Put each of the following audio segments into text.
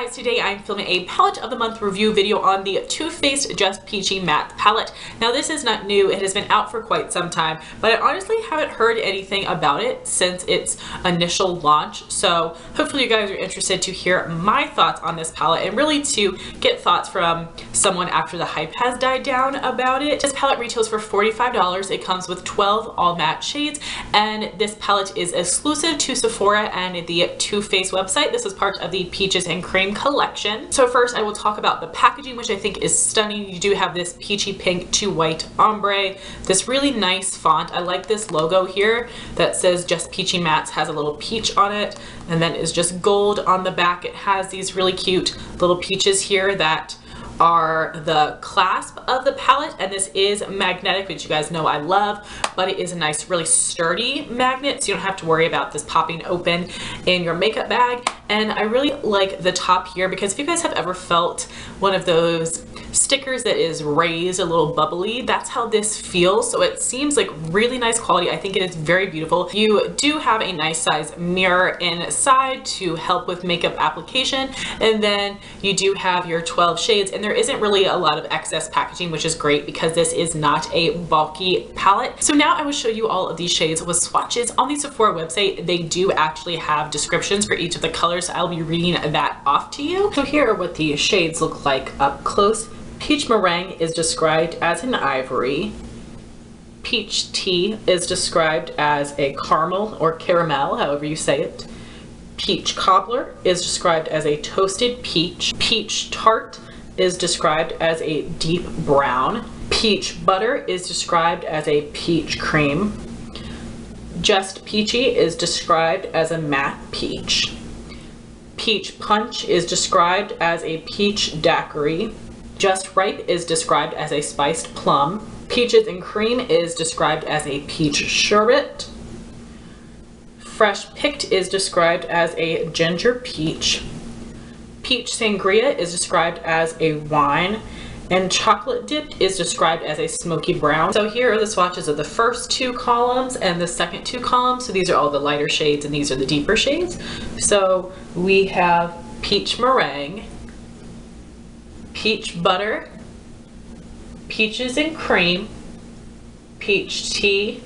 guys, today I'm filming a palette of the month review video on the Too Faced Just Peachy matte palette. Now this is not new, it has been out for quite some time, but I honestly haven't heard anything about it since its initial launch. So hopefully you guys are interested to hear my thoughts on this palette and really to get thoughts from someone after the hype has died down about it. This palette retails for $45. It comes with 12 all matte shades, and this palette is exclusive to Sephora and the Too Faced website. This is part of the Peaches and Cream collection. So first I will talk about the packaging, which I think is stunning. You do have this peachy pink to white ombre, this really nice font. I like this logo here that says Just Peachy Mattes, has a little peach on it, and then is just gold on the back. It has these really cute little peaches here that are the clasp of the palette, and this is magnetic, which you guys know I love, but it is a nice, really sturdy magnet, so you don't have to worry about this popping open in your makeup bag. And I really like the top here because if you guys have ever felt one of those stickers that is raised a little bubbly, that's how this feels. So it seems like really nice quality. I think it is very beautiful. You do have a nice size mirror inside to help with makeup application, and then you do have your 12 shades, and there isn't really a lot of excess packaging, which is great because this is not a bulky palette. So now I will show you all of these shades with swatches. On the Sephora website, they do actually have descriptions for each of the colors, so I'll be reading that off to you. So here are what the shades look like up close. Peach Meringue is described as an ivory. Peach Tea is described as a caramel or caramel, however you say it. Peach Cobbler is described as a toasted peach. Peach Tart is described as a deep brown. Peach Butter is described as a peach cream. Just Peachy is described as a matte peach. Peach Punch is described as a peach daiquiri. Just Ripe is described as a spiced plum. Peaches and Cream is described as a peach sherbet. Fresh Picked is described as a ginger peach. Peach Sangria is described as a wine. And Chocolate Dipped is described as a smoky brown. So here are the swatches of the first two columns and the second two columns. So these are all the lighter shades and these are the deeper shades. So we have Peach Meringue, Peach Butter, Peaches and Cream, Peach Tea,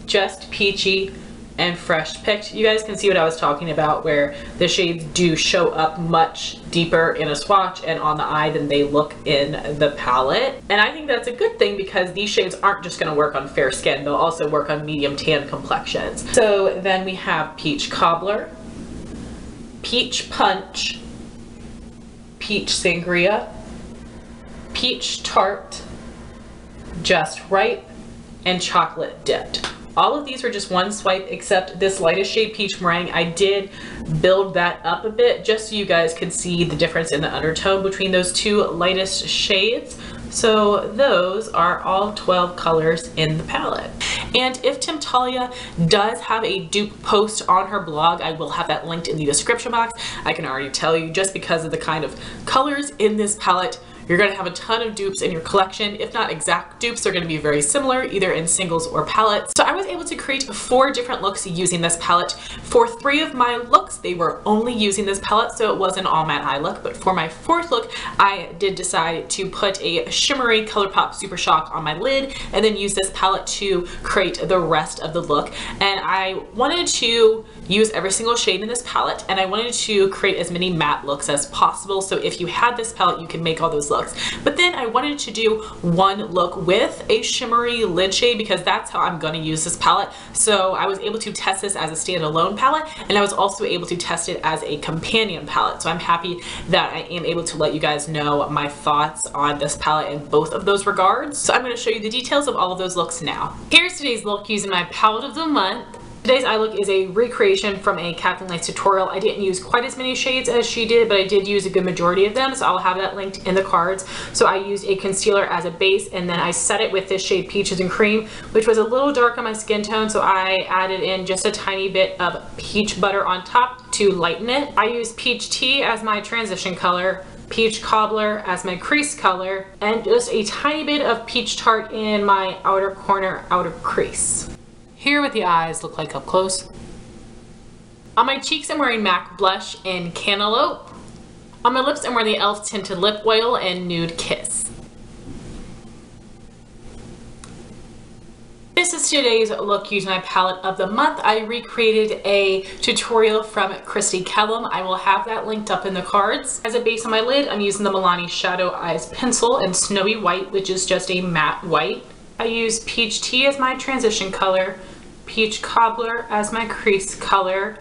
Just Peachy, and Fresh Picked. You guys can see what I was talking about, where the shades do show up much deeper in a swatch and on the eye than they look in the palette. And I think that's a good thing because these shades aren't just going to work on fair skin, they'll also work on medium tan complexions. So then we have Peach Cobbler, Peach Punch, Peach Sangria, Peach Tart, Just Ripe, and Chocolate Dipped. All of these were just one swipe, except this lightest shade, Peach Meringue. I did build that up a bit just so you guys could see the difference in the undertone between those two lightest shades. So those are all 12 colors in the palette. And if Temptalia does have a dupe post on her blog, I will have that linked in the description box. I can already tell you, just because of the kind of colors in this palette, you're going to have a ton of dupes in your collection. If not exact dupes, they're going to be very similar, either in singles or palettes. So I was able to create 4 different looks using this palette. For 3 of my looks, they were only using this palette, so it was an all matte eye look. But for my 4th look, I did decide to put a shimmery ColourPop Super Shock on my lid and then use this palette to create the rest of the look. And I wanted to use every single shade in this palette, and I wanted to create as many matte looks as possible. So if you had this palette, you can make all those looks. But then I wanted to do one look with a shimmery lid shade because that's how I'm going to use this palette. So I was able to test this as a standalone palette, and I was also able to test it as a companion palette. So I'm happy that I am able to let you guys know my thoughts on this palette in both of those regards. So I'm going to show you the details of all of those looks now. Here's today's look using my palette of the month. Today's eye look is a recreation from a Kathleen tutorial. I didn't use quite as many shades as she did, but I did use a good majority of them, so I'll have that linked in the cards. So I used a concealer as a base, and then I set it with this shade Peaches and Cream, which was a little dark on my skin tone, so I added in just a tiny bit of peach butter on top to lighten it. I used Peach Tea as my transition color, Peach Cobbler as my crease color, and just a tiny bit of Peach Tart in my outer corner, outer crease. Here are what the eyes look like up close. On my cheeks, I'm wearing MAC blush in Cantaloupe. On my lips, I'm wearing the e.l.f. Tinted Lip Oil and Nude Kiss. This is today's look using my palette of the month. I recreated a tutorial from Christy Kellum. I will have that linked up in the cards. As a base on my lid, I'm using the Milani Shadow Eyes Pencil in Snowy White, which is just a matte white. I use Peach Tea as my transition color, Peach Cobbler as my crease color,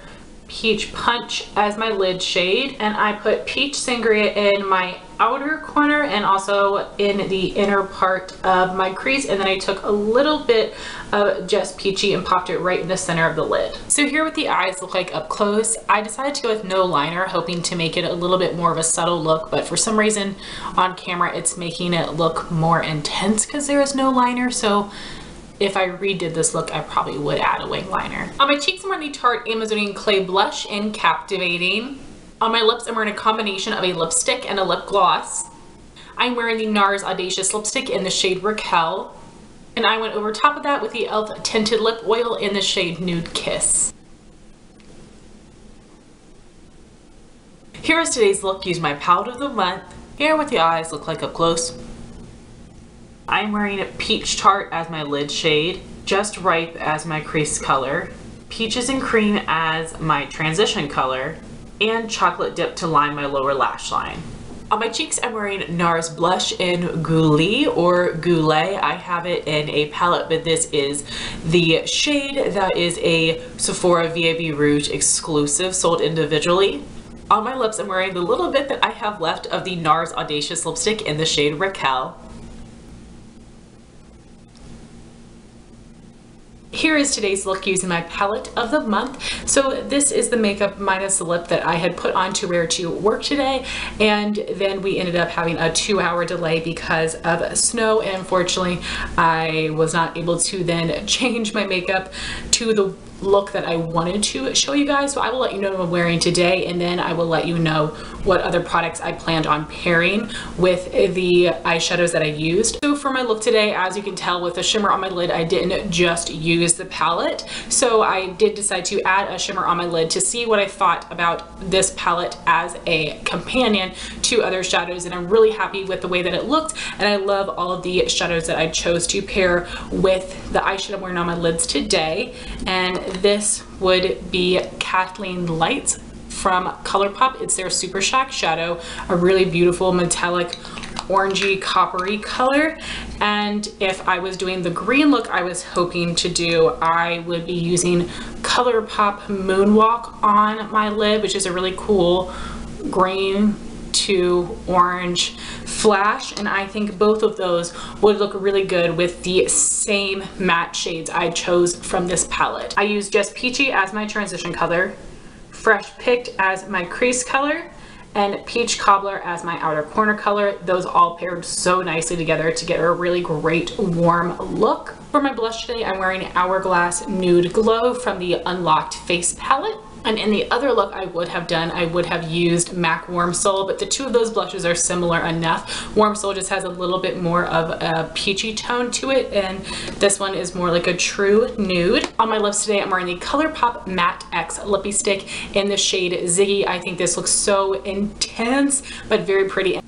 Peach Punch as my lid shade, and I put Peach Sangria in my outer corner and also in the inner part of my crease, and then I took a little bit of just Peachy and popped it right in the center of the lid. So here what the eyes look like up close, I decided to go with no liner, hoping to make it a little bit more of a subtle look, but for some reason on camera it's making it look more intense because there is no liner. So if I redid this look, I probably would add a wing liner. On my cheeks, I'm wearing the Tarte Amazonian Clay Blush in Captivating. On my lips, I'm wearing a combination of a lipstick and a lip gloss. I'm wearing the NARS Audacious lipstick in the shade Raquel. And I went over top of that with the e.l.f. Tinted Lip Oil in the shade Nude Kiss. Here is today's look using my palette of the month. Here are what the eyes look like up close. I'm wearing Peach Tart as my lid shade, Just Ripe as my crease color, Peaches and Cream as my transition color, and Chocolate Dip to line my lower lash line. On my cheeks, I'm wearing NARS blush in Goulee or Goulee. I have it in a palette, but this is the shade that is a Sephora VIB Rouge exclusive, sold individually. On my lips, I'm wearing the little bit that I have left of the NARS Audacious lipstick in the shade Raquel. Here is today's look using my palette of the month. So this is the makeup minus the lip that I had put on to wear to work today, and then we ended up having a 2-hour delay because of snow, and unfortunately I was not able to then change my makeup to the look that I wanted to show you guys. So I will let you know what I'm wearing today, and then I will let you know what other products I planned on pairing with the eyeshadows that I used. So for my look today, as you can tell with the shimmer on my lid, I didn't just use the palette. So I did decide to add a shimmer on my lid to see what I thought about this palette as a companion to other shadows, and I'm really happy with the way that it looked, and I love all of the shadows that I chose to pair with the eyeshadow I'm wearing on my lids today. And this would be Kathleen Lights from ColourPop. It's their Super Shack shadow, a really beautiful metallic orangey coppery color. And if I was doing the green look I was hoping to do, I would be using ColourPop Moonwalk on my lid, which is a really cool green to orange flash, and I think both of those would look really good with the same matte shades I chose from this palette. I used Just Peachy as my transition color, Fresh Picked as my crease color, and Peach Cobbler as my outer corner color. Those all paired so nicely together to get a really great warm look. For my blush today, I'm wearing Hourglass Nude Glow from the Unlocked Face palette. And in the other look I would have done, I would have used MAC Warm Soul, but the two of those blushes are similar enough. Warm Soul just has a little bit more of a peachy tone to it, and this one is more like a true nude. On my lips today, I'm wearing the ColourPop Matte X Lippie Stick in the shade Ziggie. I think this looks so intense, but very pretty.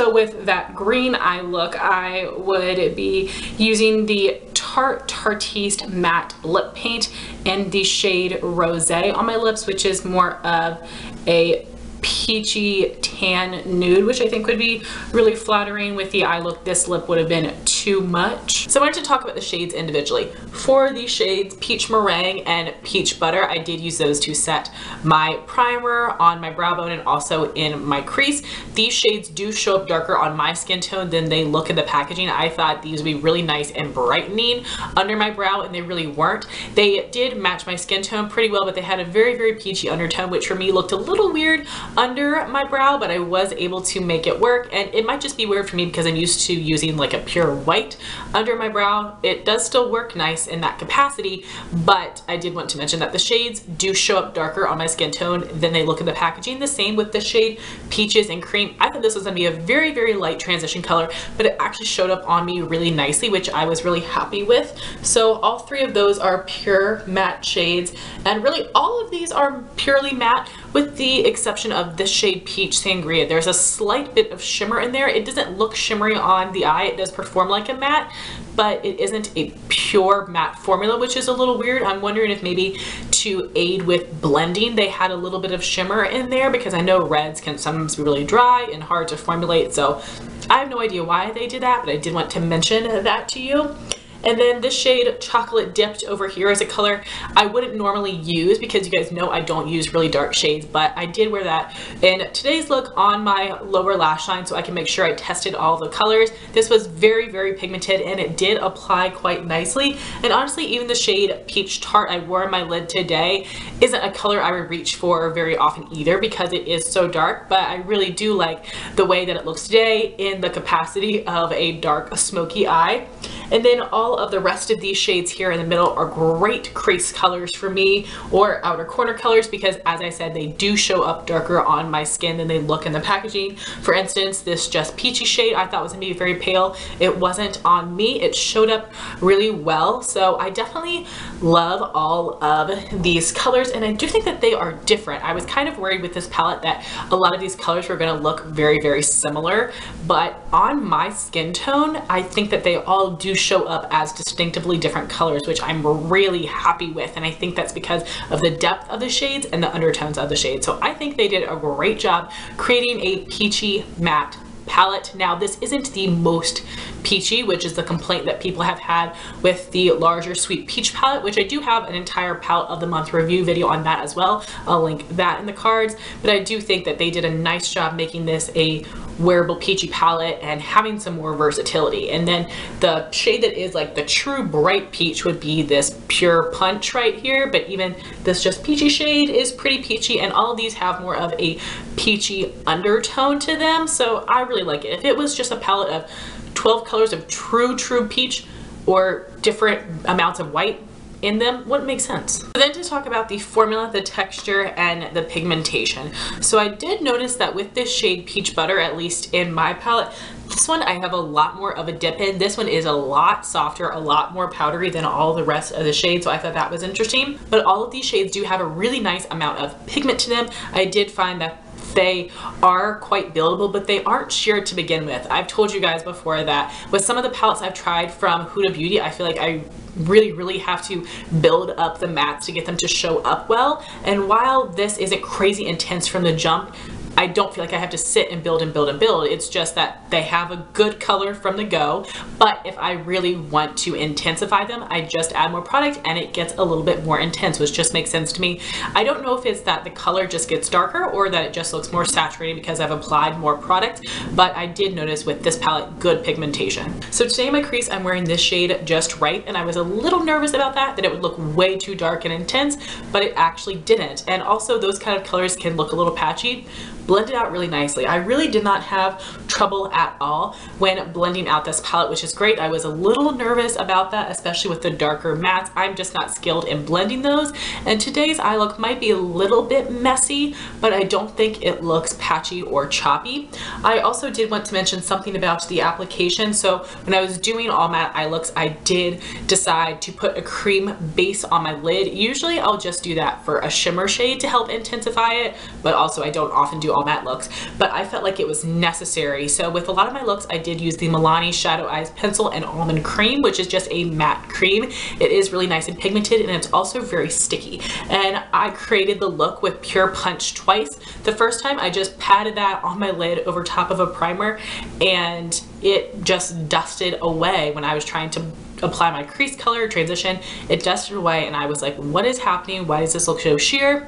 So with that green eye look, I would be using the Tarte Tarteist Matte Lip Paint in the shade Rosé on my lips, which is more of a peachy tan nude, which I think would be really flattering with the eye look. This lip would have been too much. So I wanted to talk about the shades individually. For the shades Peach Meringue and Peach Butter, I did use those to set my primer on my brow bone and also in my crease. These shades do show up darker on my skin tone than they look in the packaging. I thought these would be really nice and brightening under my brow, and they really weren't. They did match my skin tone pretty well, but they had a very, very peachy undertone, which for me looked a little weird under under my brow, but I was able to make it work. And it might just be weird for me because I'm used to using like a pure white under my brow. It does still work nice in that capacity, but I did want to mention that the shades do show up darker on my skin tone than they look in the packaging. The same with the shade Peaches and Cream. I thought this was going to be a very, very light transition color, but it actually showed up on me really nicely, which I was really happy with. So all three of those are pure matte shades, and really all of these are purely matte with the exception of this shade Peach Sangria. There's a slight bit of shimmer in there. It doesn't look shimmery on the eye. It does perform like a matte, but it isn't a pure matte formula, which is a little weird. I'm wondering if maybe to aid with blending, they had a little bit of shimmer in there, because I know reds can sometimes be really dry and hard to formulate. So I have no idea why they did that, but I did want to mention that to you. And then this shade Chocolate Dipped over here is a color I wouldn't normally use, because you guys know I don't use really dark shades, but I did wear that in today's look on my lower lash line so I can make sure I tested all the colors. This was very, very pigmented and it did apply quite nicely. And honestly, even the shade Peach Tart I wore on my lid today isn't a color I would reach for very often either, because it is so dark, but I really do like the way that it looks today in the capacity of a dark smoky eye. And then all of the rest of these shades here in the middle are great crease colors for me, or outer corner colors, because as I said, they do show up darker on my skin than they look in the packaging. For instance, this Just Peachy shade I thought was gonna be very pale. It wasn't on me. It showed up really well. So I definitely love all of these colors, and I do think that they are different. I was kind of worried with this palette that a lot of these colors were gonna look very, very similar, but on my skin tone, I think that they all do show up as distinctively different colors, which I'm really happy with. And I think that's because of the depth of the shades and the undertones of the shades. So I think they did a great job creating a peachy matte palette. Now, this isn't the most peachy, which is the complaint that people have had with the larger Sweet Peach palette, which I do have an entire palette of the month review video on that as well. I'll link that in the cards, but I do think that they did a nice job making this a wearable peachy palette and having some more versatility. And then the shade that is like the true bright peach would be this Pure Punch right here, but even this Just Peachy shade is pretty peachy, and all of these have more of a peachy undertone to them, so I really like it. If it was just a palette of 12 colors of true peach, or different amounts of white in them, wouldn't make sense. So then to talk about the formula, the texture, and the pigmentation. So I did notice that with this shade Peach Butter, at least in my palette, this one I have a lot more of a dip in. This one is a lot softer, a lot more powdery than all the rest of the shades, so I thought that was interesting. But all of these shades do have a really nice amount of pigment to them. I did find that they are quite buildable, but they aren't sheer to begin with. I've told you guys before that with some of the palettes I've tried from Huda Beauty, I feel like I really have to build up the mattes to get them to show up well. And while this isn't crazy intense from the jump, I don't feel like I have to sit and build and build and build. It's just that they have a good color from the go, but if I really want to intensify them, I just add more product and it gets a little bit more intense, which just makes sense to me. I don't know if it's that the color just gets darker or that it just looks more saturated because I've applied more product, but I did notice with this palette good pigmentation. So today in my crease, I'm wearing this shade Just Right, and I was a little nervous about that it would look way too dark and intense, but it actually didn't. And also those kind of colors can look a little patchy, blended out really nicely. I really did not have trouble at all when blending out this palette, which is great. I was a little nervous about that, especially with the darker mattes. I'm just not skilled in blending those, and today's eye look might be a little bit messy, but I don't think it looks patchy or choppy. I also did want to mention something about the application. So when I was doing all matte eye looks, I did decide to put a cream base on my lid. Usually I'll just do that for a shimmer shade to help intensify it, but also I don't often do all matte looks, but I felt like it was necessary. So with a lot of my looks, I did use the Milani Shadow Eyes Pencil and Almond Cream, which is just a matte cream. It is really nice and pigmented, and it's also very sticky. And I created the look with Pure Punch twice. The first time I just patted that on my lid over top of a primer, and it just dusted away when I was trying to apply my crease color transition. It dusted away and I was like, what is happening? Why does this look so sheer?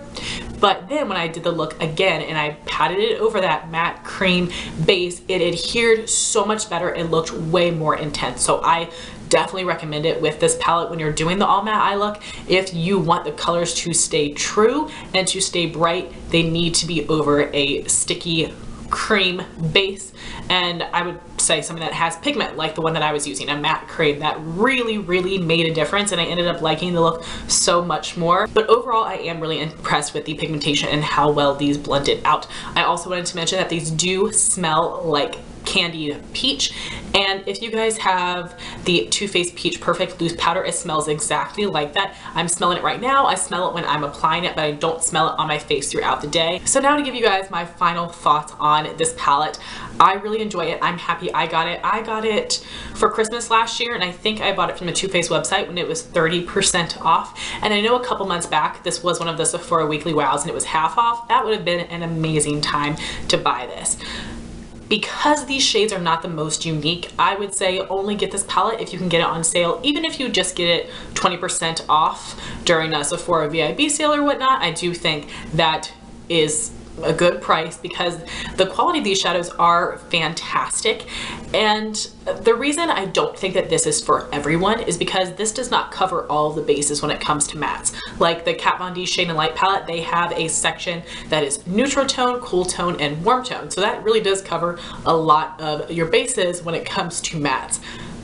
But then when I did the look again and I patted it over that matte cream base, it adhered so much better and looked way more intense. So I definitely recommend it with this palette when you're doing the all matte eye look. If you want the colors to stay true and to stay bright, they need to be over a sticky cream base, and I would say something that has pigment like the one that I was using, a matte cream, that really made a difference, and I ended up liking the look so much more. But overall, I am really impressed with the pigmentation and how well these blended out. I also wanted to mention that these do smell like candied peach, and if you guys have the Too Faced Peach Perfect Loose Powder, it smells exactly like that. I'm smelling it right now. I smell it when I'm applying it, but I don't smell it on my face throughout the day. So now to give you guys my final thoughts on this palette, I really enjoy it. I'm happy I got it. I got it for Christmas last year, and I think I bought it from the Too Faced website when it was 30% off, and I know a couple months back this was one of the Sephora Weekly Wows and it was half off. That would have been an amazing time to buy this. Because these shades are not the most unique, I would say only get this palette if you can get it on sale. Even if you just get it 20% off during a Sephora VIB sale or whatnot, I do think that is a good price because the quality of these shadows are fantastic. And the reason I don't think that this is for everyone is because this does not cover all the bases when it comes to mattes. Like the Kat Von D Shade and Light palette, they have a section that is neutral tone, cool tone, and warm tone. So that really does cover a lot of your bases when it comes to mattes.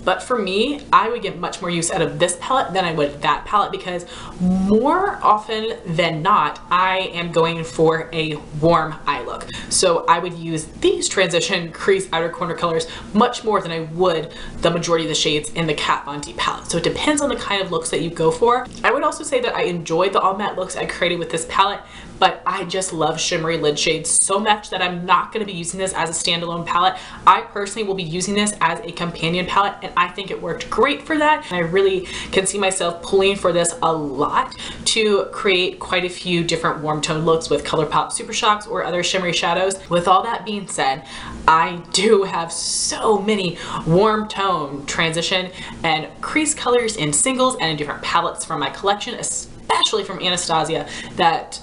But for me, I would get much more use out of this palette than I would that palette because more often than not, I am going for a warm eye look. So I would use these transition crease outer corner colors much more than I would the majority of the shades in the Kat Von D palette. So it depends on the kind of looks that you go for. I would also say that I enjoyed the all matte looks I created with this palette, but I just love shimmery lid shades so much that I'm not going to be using this as a standalone palette. I personally will be using this as a companion palette, and I think it worked great for that. And I really can see myself pulling for this a lot to create quite a few different warm tone looks with ColourPop Super Shocks or other shimmery shadows. With all that being said, I do have so many warm tone, transition, and crease colors in singles and in different palettes from my collection, especially from Anastasia, that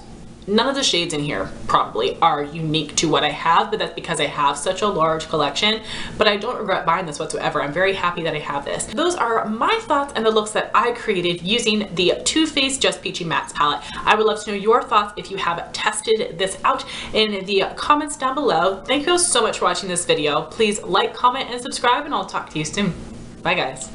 none of the shades in here probably are unique to what I have, but that's because I have such a large collection. But I don't regret buying this whatsoever. I'm very happy that I have this. Those are my thoughts and the looks that I created using the Too Faced Just Peachy Mattes palette. I would love to know your thoughts if you have tested this out in the comments down below. Thank you so much for watching this video. Please like, comment, and subscribe, and I'll talk to you soon. Bye guys.